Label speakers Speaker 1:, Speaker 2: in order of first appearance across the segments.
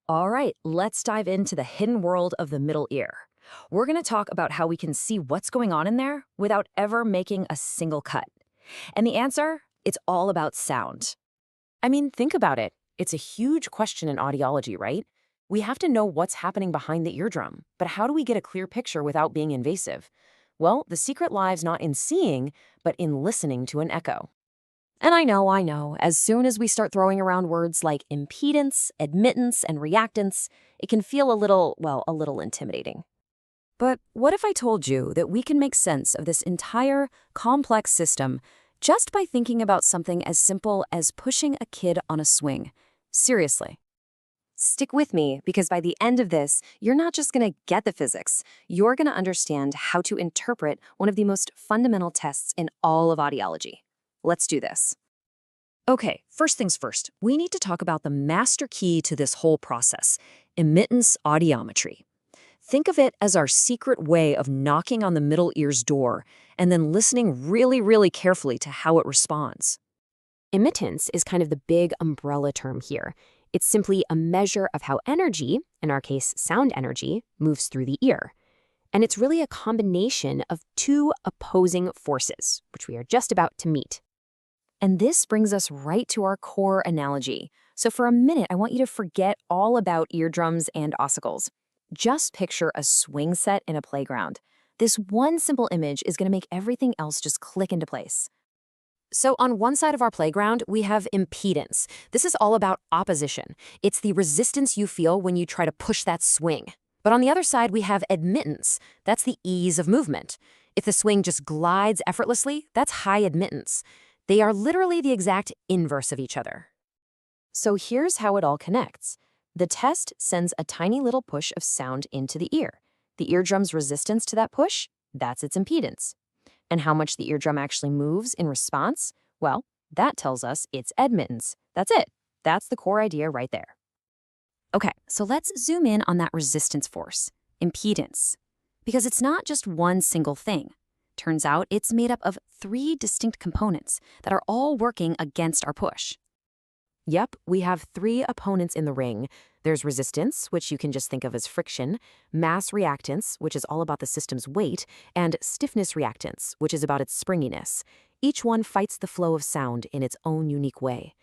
Speaker 1: All right, let's dive into the hidden world of the middle ear. We're going to talk about how we can see what's going on in there without ever making a single cut. And the answer? It's all about sound.
Speaker 2: I mean, think about it. It's a huge question in audiology, right? We have to know what's happening behind the eardrum, but how do we get a clear picture without being invasive? Well, the secret lies not in seeing, but in listening to an echo.
Speaker 1: And I know, as soon as we start throwing around words like impedance, admittance, and reactance, it can feel a little intimidating. But what if I told you that we can make sense of this entire complex system just by thinking about something as simple as pushing a kid on a swing? Seriously. Stick with me, because by the end of this, you're not just going to get the physics. You're going to understand how to interpret one of the most fundamental tests in all of audiology. Let's do this. Okay, first things first, we need to talk about the master key to this whole process, immittance audiometry. Think of it as our secret way of knocking on the middle ear's door and then listening really, really carefully to how it responds.
Speaker 2: Immittance is kind of the big umbrella term here. It's simply a measure of how energy, in our case sound energy, moves through the ear. And it's really a combination of two opposing forces, which we are just about to meet.
Speaker 1: And this brings us right to our core analogy. So for a minute, I want you to forget all about eardrums and ossicles. Just picture a swing set in a playground. This one simple image is going to make everything else just click into place. So on one side of our playground, we have impedance. This is all about opposition. It's the resistance you feel when you try to push that swing. But on the other side, we have admittance. That's the ease of movement. If the swing just glides effortlessly, that's high admittance. They are literally the exact inverse of each other. So here's how it all connects. The test sends a tiny little push of sound into the ear. The eardrum's resistance to that push, that's its impedance. And how much the eardrum actually moves in response? Well, that tells us it's admittance. That's it. That's the core idea right there. Okay, so let's zoom in on that resistance force, impedance. Because it's not just one single thing. Turns out it's made up of 3 distinct components that are all working against our push.
Speaker 2: Yep, we have 3 opponents in the ring. There's resistance, which you can just think of as friction, mass reactance, which is all about the system's weight, and stiffness reactance, which is about its springiness. Each one fights the flow of sound in its own unique way.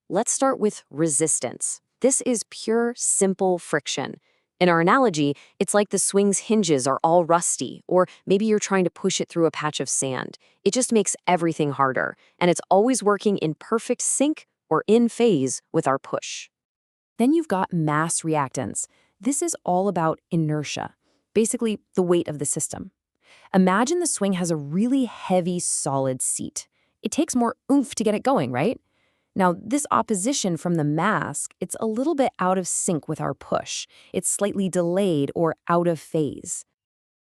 Speaker 1: Let's start with resistance. This is pure, simple friction. In our analogy, it's like the swing's hinges are all rusty, or maybe you're trying to push it through a patch of sand. It just makes everything harder, and it's always working in perfect sync or in phase with our push. Then you've got mass reactance. This is all about inertia, basically the weight of the system. Imagine the swing has a really heavy, solid seat. It takes more oomph to get it going, right? Now, this opposition from the mass, it's a little bit out of sync with our push. It's slightly delayed or out of phase.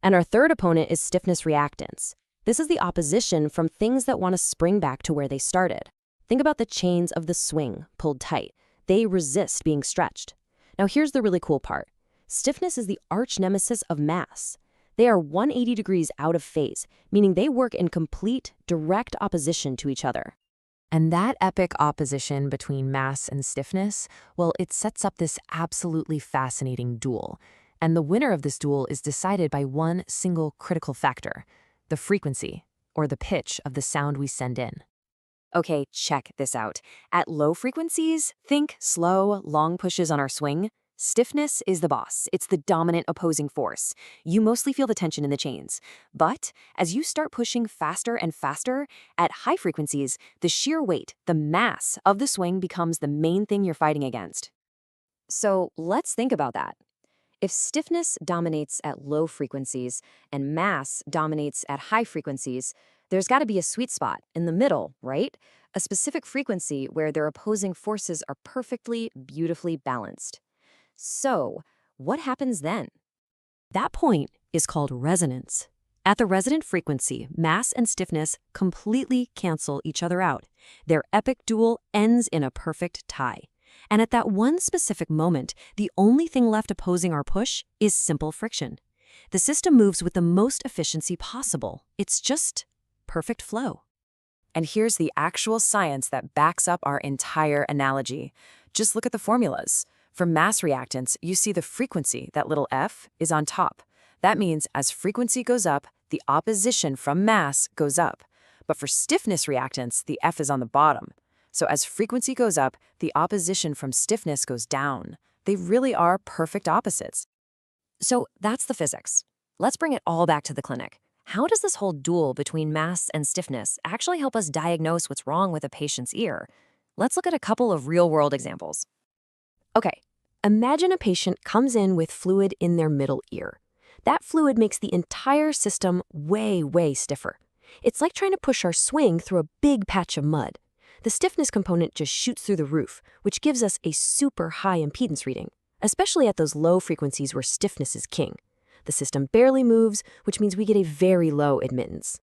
Speaker 1: And our third opponent is stiffness reactance. This is the opposition from things that want to spring back to where they started. Think about the chains of the swing pulled tight. They resist being stretched. Now here's the really cool part. Stiffness is the arch nemesis of mass. They are 180 degrees out of phase, meaning they work in complete, direct opposition to each other. And that epic opposition between mass and stiffness, well, it sets up this absolutely fascinating duel. And the winner of this duel is decided by one single critical factor, the frequency, or the pitch of the sound we send in. Okay, check this out. At low frequencies, think slow, long pushes on our swing. Stiffness is the boss. It's the dominant opposing force. You mostly feel the tension in the chains. But as you start pushing faster and faster, at high frequencies, the sheer weight, the mass of the swing becomes the main thing you're fighting against. So let's think about that. If stiffness dominates at low frequencies and mass dominates at high frequencies, there's got to be a sweet spot in the middle, right? A specific frequency where their opposing forces are perfectly, beautifully balanced. So, what happens then? That point is called resonance. At the resonant frequency, mass and stiffness completely cancel each other out. Their epic duel ends in a perfect tie. And at that one specific moment, the only thing left opposing our push is simple friction. The system moves with the most efficiency possible. It's just perfect flow. And here's the actual science that backs up our entire analogy. Just look at the formulas.
Speaker 2: For mass reactance, you see the frequency, that little f, is on top. That means as frequency goes up, the opposition from mass goes up. But for stiffness reactance, the f is on the bottom. So as frequency goes up, the opposition from stiffness goes down. They really are perfect opposites.
Speaker 1: So that's the physics. Let's bring it all back to the clinic. How does this whole duel between mass and stiffness actually help us diagnose what's wrong with a patient's ear? Let's look at a couple of real-world examples. Okay, imagine a patient comes in with fluid in their middle ear. That fluid makes the entire system way stiffer. It's like trying to push our swing through a big patch of mud. The stiffness component just shoots through the roof, which gives us a super high impedance reading, especially at those low frequencies where stiffness is king. The system barely moves, which means we get a very low admittance.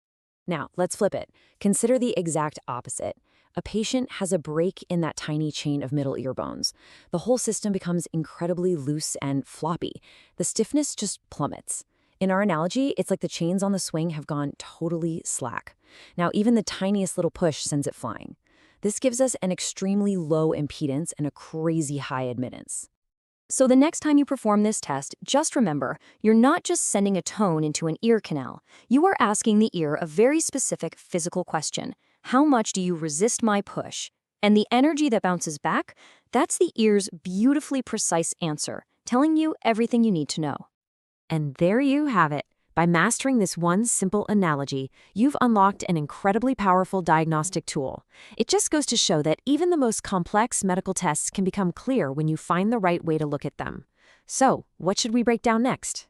Speaker 1: Now, let's flip it. Consider the exact opposite. A patient has a break in that tiny chain of middle ear bones. The whole system becomes incredibly loose and floppy. The stiffness just plummets. In our analogy, it's like the chains on the swing have gone totally slack. Now, even the tiniest little push sends it flying. This gives us an extremely low impedance and a crazy high admittance. So the next time you perform this test, just remember, you're not just sending a tone into an ear canal. You are asking the ear a very specific physical question. How much do you resist my push? And the energy that bounces back, that's the ear's beautifully precise answer, telling you everything you need to know.
Speaker 2: And there you have it. By mastering this one simple analogy, you've unlocked an incredibly powerful diagnostic tool. It just goes to show that even the most complex medical tests can become clear when you find the right way to look at them. So, what should we break down next?